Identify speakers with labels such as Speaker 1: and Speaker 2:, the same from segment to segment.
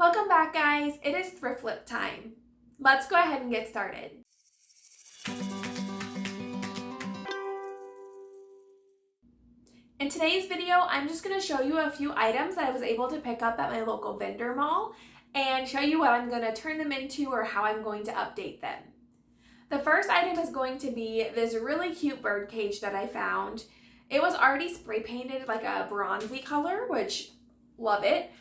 Speaker 1: Welcome back, guys. It is thrift flip time. Let's go ahead and get started. In today's video, I'm just going to show you a few items that I was able to pick up at my local vendor mall and show you what I'm going to turn them into or how I'm going to update them. The first item is going to be this really cute birdcage that I found. It was already spray painted like a bronzy color, which love it.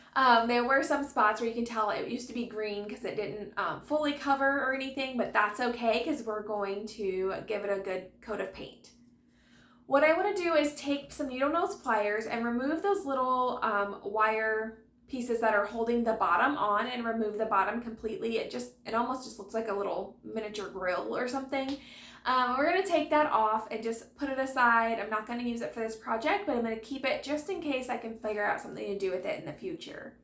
Speaker 1: There were some spots where you can tell it used to be green because it didn't fully cover or anything, but that's okay because we're going to give it a good coat of paint. What I want to do is take some needle nose pliers and remove those little wire pieces that are holding the bottom on and remove the bottom completely. It almost just looks like a little miniature grill or something. We're going to take that off and just put it aside. I'm not going to use it for this project, but I'm going to keep it just in case I can figure out something to do with it in the future.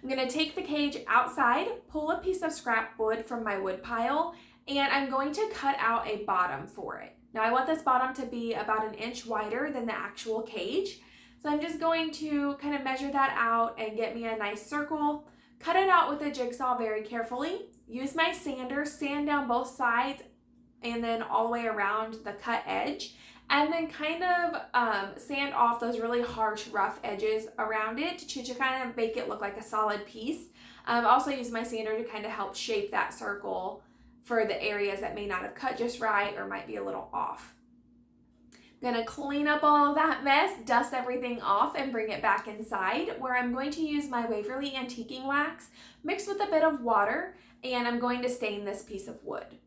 Speaker 1: I'm going to take the cage outside, pull a piece of scrap wood from my wood pile, and I'm going to cut out a bottom for it. Now I want this bottom to be about 1 inch wider than the actual cage. So I'm just going to kind of measure that out and get me a nice circle, cut it out with a jigsaw very carefully, use my sander, sand down both sides and then all the way around the cut edge, and then kind of sand off those really harsh, rough edges around it to kind of make it look like a solid piece. Also use my sander to kind of help shape that circle for the areas that may not have cut just right or might be a little off. I'm gonna clean up all of that mess, dust everything off, and bring it back inside, where I'm going to use my Waverly antiquing wax mixed with a bit of water, and I'm going to stain this piece of wood.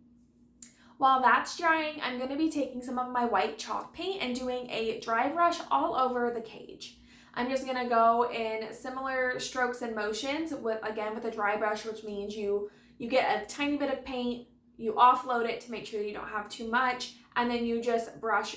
Speaker 1: While that's drying, I'm going to be taking some of my white chalk paint and doing a dry brush all over the cage. I'm just going to go in similar strokes and motions with a dry brush, which means you get a tiny bit of paint, you offload it to make sure you don't have too much, and then you just brush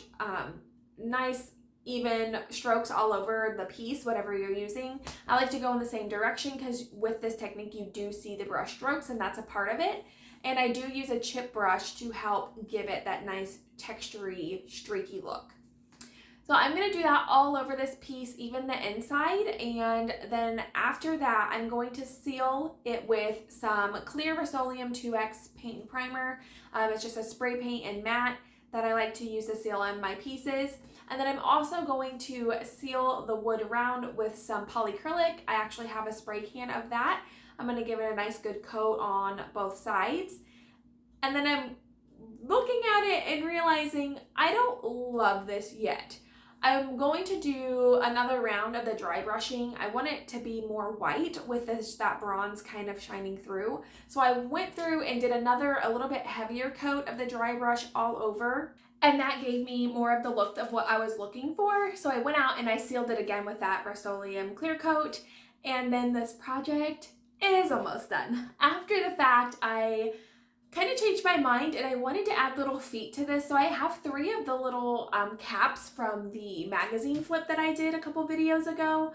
Speaker 1: nice even strokes all over the piece, whatever you're using. I like to go in the same direction because with this technique you do see the brush strokes, and that's a part of it. And I do use a chip brush to help give it that nice textury, streaky look. So I'm going to do that all over this piece, even the inside, and then after that I'm going to seal it with some clear Rust-Oleum 2X paint and primer. It's just a spray paint and matte that I like to use to seal in my pieces. And then I'm also going to seal the wood around with some polyacrylic. I actually have a spray can of that. I'm going to give it a nice good coat on both sides. And then I'm looking at it and realizing I don't love this yet. I'm going to do another round of the dry brushing. I want it to be more white with that bronze kind of shining through. So I went through and did a little bit heavier coat of the dry brush all over. And that gave me more of the look of what I was looking for. So I went out and I sealed it again with that Rust-Oleum clear coat. And then this project is almost done. After the fact, I kind of changed my mind and I wanted to add little feet to this. So I have 3 of the little caps from the magazine flip that I did a couple videos ago.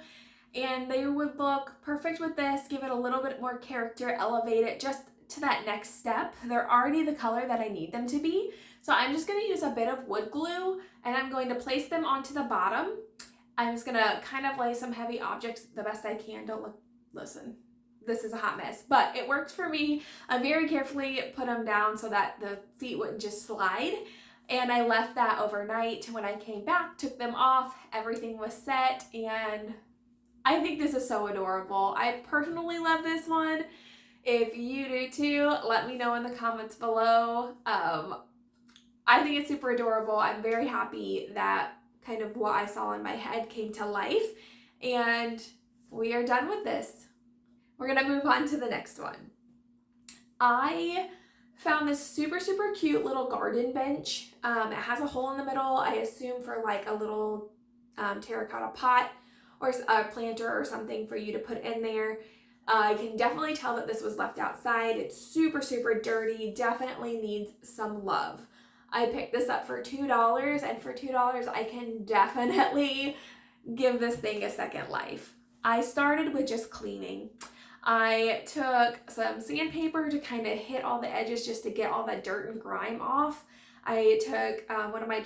Speaker 1: And they would look perfect with this, give it a little bit more character, elevate it just to that next step. They're already the color that I need them to be. So I'm just going to use a bit of wood glue and I'm going to place them onto the bottom. I'm just going to kind of lay some heavy objects the best I can. Listen, this is a hot mess, but it worked for me. I very carefully put them down so that the feet wouldn't just slide. And I left that overnight. When I came back, took them off, everything was set, and I think this is so adorable. I personally love this one. If you do too, let me know in the comments below. I think it's super adorable. I'm very happy that kind of what I saw in my head came to life, and we are done with this. We're gonna move on to the next one. I found this super, super cute little garden bench. It has a hole in the middle, I assume for like a little terracotta pot or a planter or something for you to put in there. I can definitely tell that this was left outside. It's super, super dirty, definitely needs some love. I picked this up for $2, and for $2 I can definitely give this thing a second life. I started with just cleaning. I took some sandpaper to kind of hit all the edges just to get all that dirt and grime off. I took one of my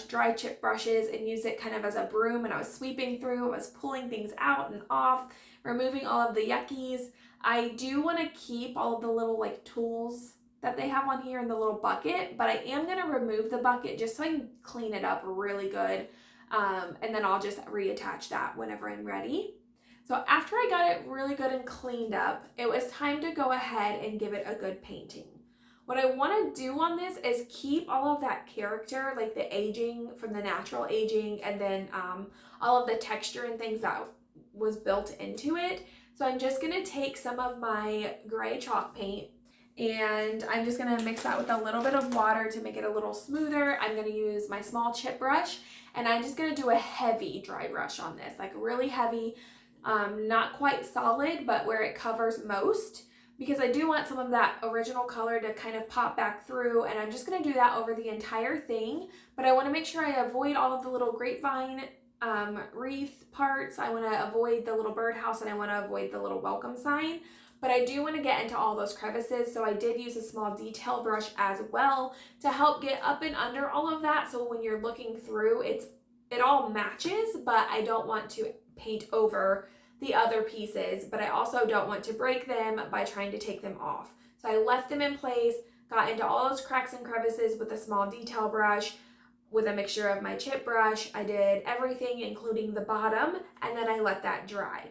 Speaker 1: dry chip brushes and used it kind of as a broom, and I was sweeping through, I was pulling things out and off, removing all of the yuckies. I do want to keep all of the little like tools that they have on here in the little bucket, but I am going to remove the bucket just so I can clean it up really good. And then I'll just reattach that whenever I'm ready. So after I got it really good and cleaned up, it was time to go ahead and give it a good painting. What I want to do on this is keep all of that character, like the aging from the natural aging, and then all of the texture and things that was built into it. So I'm just going to take some of my gray chalk paint, and I'm just going to mix that with a little bit of water to make it a little smoother. I'm going to use my small chip brush, and I'm just going to do a heavy dry brush on this, like really heavy, not quite solid, but where it covers most, because I do want some of that original color to kind of pop back through, and I'm just going to do that over the entire thing. But I want to make sure I avoid all of the little grapevine wreath parts. I want to avoid the little birdhouse, and I want to avoid the little welcome sign. But I do want to get into all those crevices, so I did use a small detail brush as well to help get up and under all of that, so when you're looking through, it all matches, but I don't want to paint over the other pieces, but I also don't want to break them by trying to take them off. So I left them in place, got into all those cracks and crevices with a small detail brush, with a mixture of my chip brush. I did everything, including the bottom, and then I let that dry.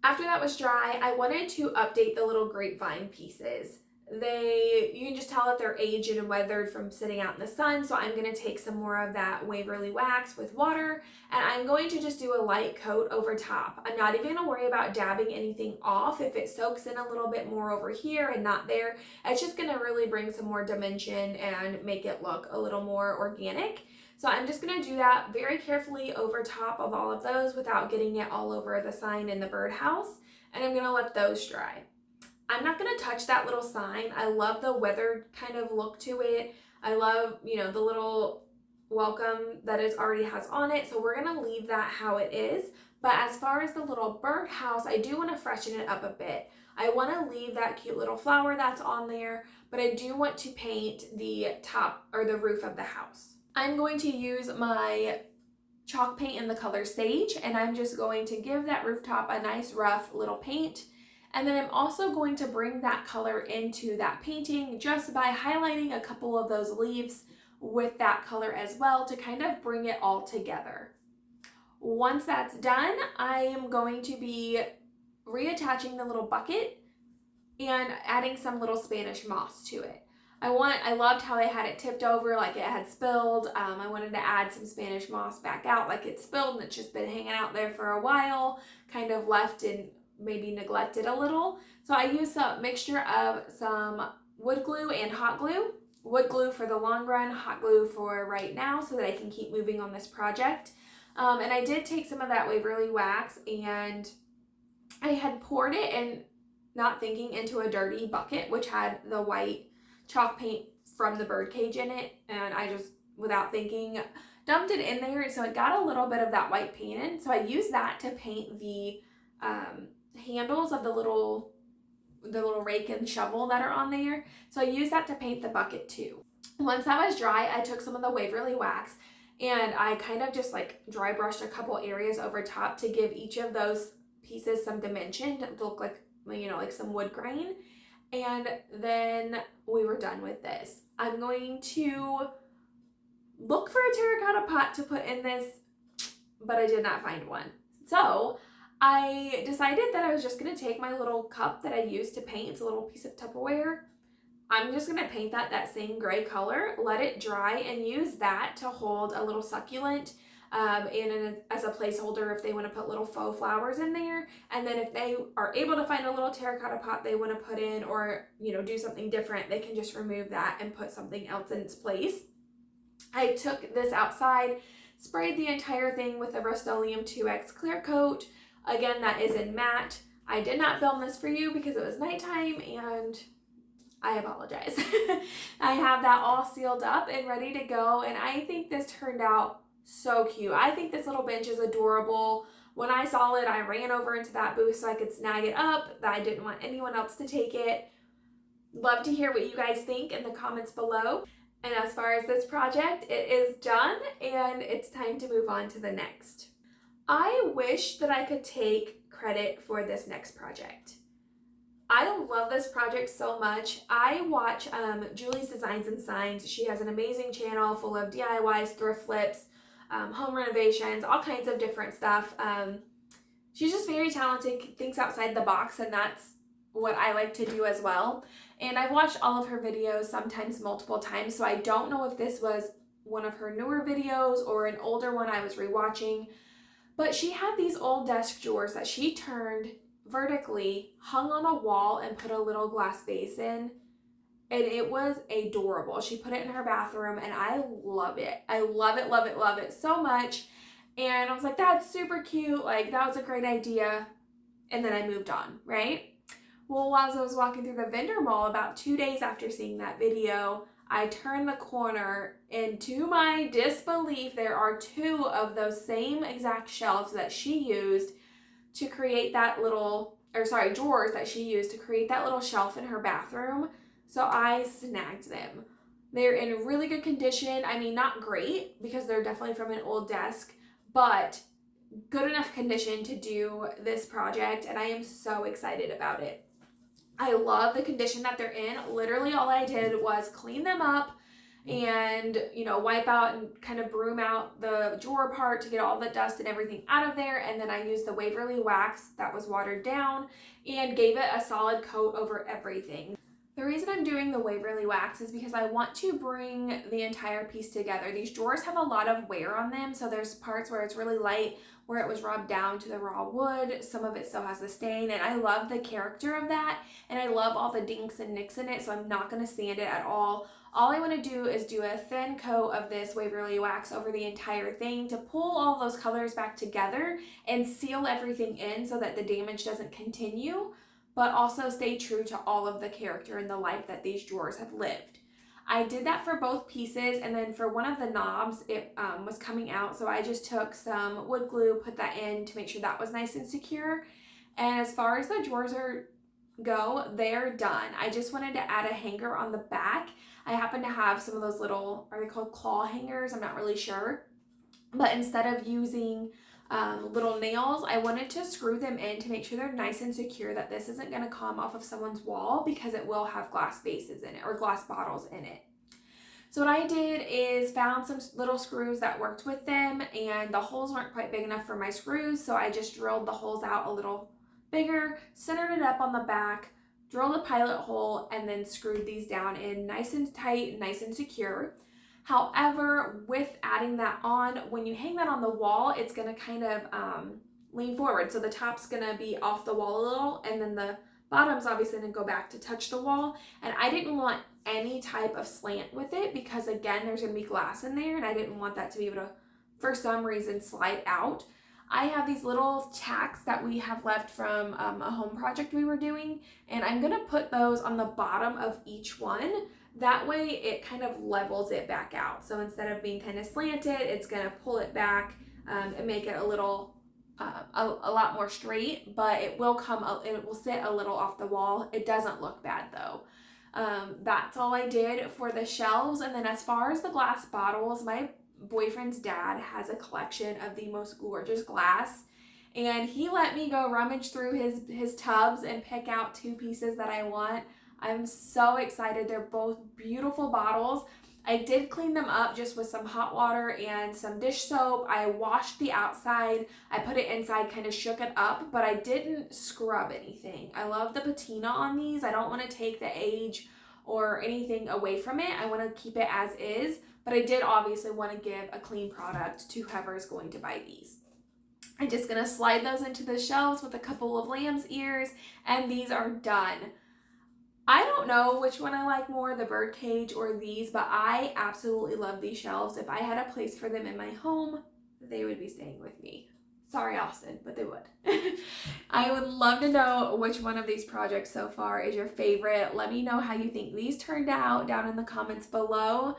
Speaker 1: After that was dry, I wanted to update the little grapevine pieces. You can just tell that they're aged and weathered from sitting out in the sun, so I'm going to take some more of that Waverly wax with water, and I'm going to just do a light coat over top. I'm not even going to worry about dabbing anything off. If it soaks in a little bit more over here and not there, it's just going to really bring some more dimension and make it look a little more organic. So I'm just going to do that very carefully over top of all of those without getting it all over the sign in the birdhouse, and I'm going to let those dry. I'm not going to touch that little sign. I love the weathered kind of look to it. I love, the little welcome that it already has on it, so we're going to leave that how it is. But as far as the little birdhouse, I do want to freshen it up a bit. I want to leave that cute little flower that's on there, but I do want to paint the top or the roof of the house. I'm going to use my chalk paint in the color Sage, and I'm just going to give that rooftop a nice rough little paint. And then I'm also going to bring that color into that painting just by highlighting a couple of those leaves with that color as well to kind of bring it all together. Once that's done, I am going to be reattaching the little bucket and adding some little Spanish moss to it. I loved how they had it tipped over like it had spilled. I wanted to add some Spanish moss back out like it spilled, and it's just been hanging out there for a while, kind of left and maybe neglected a little. So I used a mixture of some wood glue and hot glue. Wood glue for the long run, hot glue for right now so that I can keep moving on this project. And I did take some of that Waverly wax, and I had poured it, and not thinking, into a dirty bucket which had the white chalk paint from the Birdcage in it, and I just, without thinking, dumped it in there, so it got a little bit of that white paint in. So I used that to paint the handles of the little rake and shovel that are on there. So I used that to paint the bucket too. Once that was dry, I took some of the Waverly wax and I kind of just like dry brushed a couple areas over top to give each of those pieces some dimension to look like, like some wood grain. And then we were done with this. I'm going to look for a terracotta pot to put in this, but I did not find one. So I decided that I was just going to take my little cup that I used to paint. It's a little piece of Tupperware. I'm just going to paint that same gray color, let it dry, and use that to hold a little succulent as a placeholder if they want to put little faux flowers in there. And then if they are able to find a little terracotta pot they want to put in, or do something different, they can just remove that and put something else in its place. I took this outside, sprayed the entire thing with the Rust-Oleum 2X clear coat. Again, that is in matte. I did not film this for you because it was nighttime, and I apologize. I have that all sealed up and ready to go, and I think this turned out so cute. I think this little bench is adorable. When I saw it, I ran over into that booth so I could snag it up. I didn't want anyone else to take it. Love to hear what you guys think in the comments below. And as far as this project, it is done and it's time to move on to the next. I wish that I could take credit for this next project. I love this project so much. I watch Julie's Designs and Signs. She has an amazing channel full of DIYs, thrift flips, home renovations, all kinds of different stuff. She's just very talented, thinks outside the box, and that's what I like to do as well. And I've watched all of her videos, sometimes multiple times, so I don't know if this was one of her newer videos or an older one I was rewatching. But she had these old desk drawers that she turned vertically, hung on a wall, and put a little glass vase in. And it was adorable. She put it in her bathroom and I love it. I love it, love it, love it so much. And I was like, that's super cute. Like, that was a great idea. And then I moved on, right? Well, as I was walking through the vendor mall about 2 days after seeing that video, I turned the corner and to my disbelief, there are 2 of those same exact shelves that she used to create that little, drawers that she used to create that little shelf in her bathroom. So I snagged them. They're in really good condition. I mean, not great because they're definitely from an old desk, but good enough condition to do this project, and I am so excited about it. I love the condition that they're in. Literally all I did was clean them up and, wipe out and kind of broom out the drawer part to get all the dust and everything out of there. And then I used the Waverly wax that was watered down and gave it a solid coat over everything. The reason I'm doing the Waverly wax is because I want to bring the entire piece together. These drawers have a lot of wear on them, so there's parts where it's really light, where it was rubbed down to the raw wood. Some of it still has the stain, and I love the character of that, and I love all the dinks and nicks in it, so I'm not going to sand it at all. All I want to do is do a thin coat of this Waverly wax over the entire thing to pull all those colors back together and seal everything in so that the damage doesn't continue, but also stay true to all of the character and the life that these drawers have lived. I did that for both pieces, and then for one of the knobs, it was coming out, so I just took some wood glue, put that in to make sure that was nice and secure. And as far as the drawers go, they're done. I just wanted to add a hanger on the back. I happen to have some of those little, are they called claw hangers? I'm not really sure. But instead of using little nails, I wanted to screw them in to make sure they're nice and secure, that this isn't going to come off of someone's wall because it will have glass vases in it or glass bottles in it. So what I did is found some little screws that worked with them, and the holes weren't quite big enough for my screws, so I just drilled the holes out a little bigger, centered it up on the back, drilled a pilot hole, and then screwed these down in nice and tight, nice and secure. However, with adding that on, when you hang that on the wall, it's going to kind of lean forward. So the top's going to be off the wall a little, and then the bottom's obviously going to go back to touch the wall. And I didn't want any type of slant with it because, again, there's going to be glass in there, and I didn't want that to be able to, for some reason, slide out. I have these little tacks that we have left from a home project we were doing, and I'm going to put those on the bottom of each one. That way it kind of levels it back out. So instead of being kind of slanted, it's going to pull it back and make it a little, a lot more straight, but it will sit a little off the wall. It doesn't look bad though. That's all I did for the shelves. And then as far as the glass bottles, my boyfriend's dad has a collection of the most gorgeous glass, and he let me go rummage through his tubs and pick out 2 pieces that I want. I'm so excited. They're both beautiful bottles. I did clean them up just with some hot water and some dish soap. I washed the outside. I put it inside, kind of shook it up, but I didn't scrub anything. I love the patina on these. I don't want to take the age or anything away from it. I want to keep it as is, but I did obviously want to give a clean product to whoever is going to buy these. I'm just going to slide those into the shelves with a couple of lamb's ears, and these are done. I don't know which one I like more, the Birdcage or these, but I absolutely love these shelves. If I had a place for them in my home, they would be staying with me. Sorry, Austin, but they would. I would love to know which one of these projects so far is your favorite. Let me know how you think these turned out down in the comments below.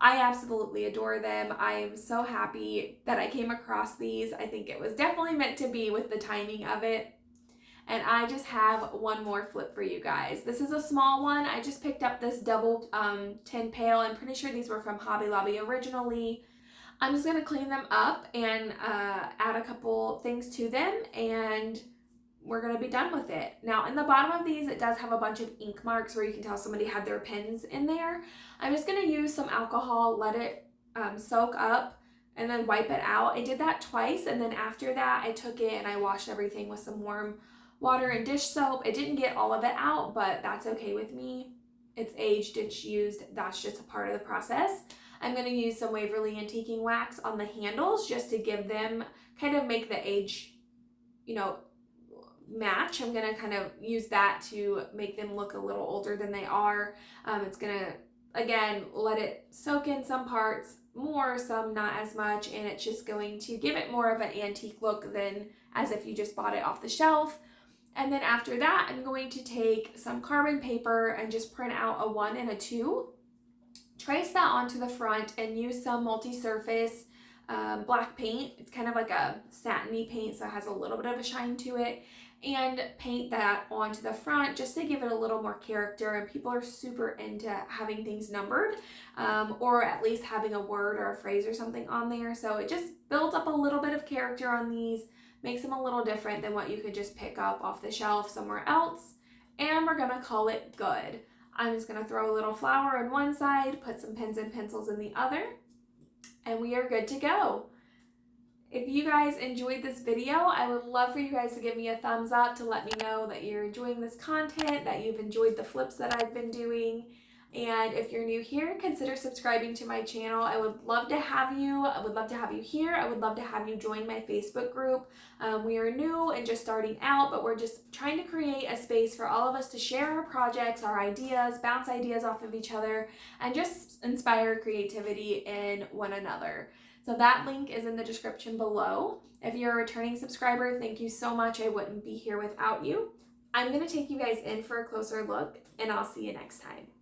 Speaker 1: I absolutely adore them. I am so happy that I came across these. I think it was definitely meant to be with the timing of it. And I just have one more flip for you guys. This is a small one. I just picked up this double tin pail. I'm pretty sure these were from Hobby Lobby originally. I'm just gonna clean them up and add a couple things to them, and we're gonna be done with it. Now in the bottom of these, it does have a bunch of ink marks where you can tell somebody had their pens in there. I'm just gonna use some alcohol, let it soak up, and then wipe it out. I did that twice, and then after that I took it and I washed everything with some warm water and dish soap. It didn't get all of it out, but that's okay with me. It's aged, it's used, that's just a part of the process. I'm gonna use some Waverly Antiquing wax on the handles just to give them, kind of make the age, you know, match. I'm gonna kind of use that to make them look a little older than they are. It's gonna, again, let it soak in some parts more, some not as much, and it's just going to give it more of an antique look than as if you just bought it off the shelf. And then after that, I'm going to take some carbon paper and just print out a 1 and a 2. Trace that onto the front and use some multi-surface black paint. It's kind of like a satiny paint, so it has a little bit of a shine to it. And paint that onto the front just to give it a little more character. And people are super into having things numbered, or at least having a word or a phrase or something on there. So it just builds up a little bit of character on these, makes them a little different than what you could just pick up off the shelf somewhere else. And we're gonna call it good. I'm just gonna throw a little flour on one side, put some pens and pencils in the other, and we are good to go. If you guys enjoyed this video, I would love for you guys to give me a thumbs up to let me know that you're enjoying this content, that you've enjoyed the flips that I've been doing. And if you're new here, consider subscribing to my channel. I would love to have you. I would love to have you here. I would love to have you join my Facebook group. We are new and just starting out, but we're just trying to create a space for all of us to share our projects, our ideas, bounce ideas off of each other, and just inspire creativity in one another. So that link is in the description below. If you're a returning subscriber, thank you so much. I wouldn't be here without you. I'm going to take you guys in for a closer look, and I'll see you next time.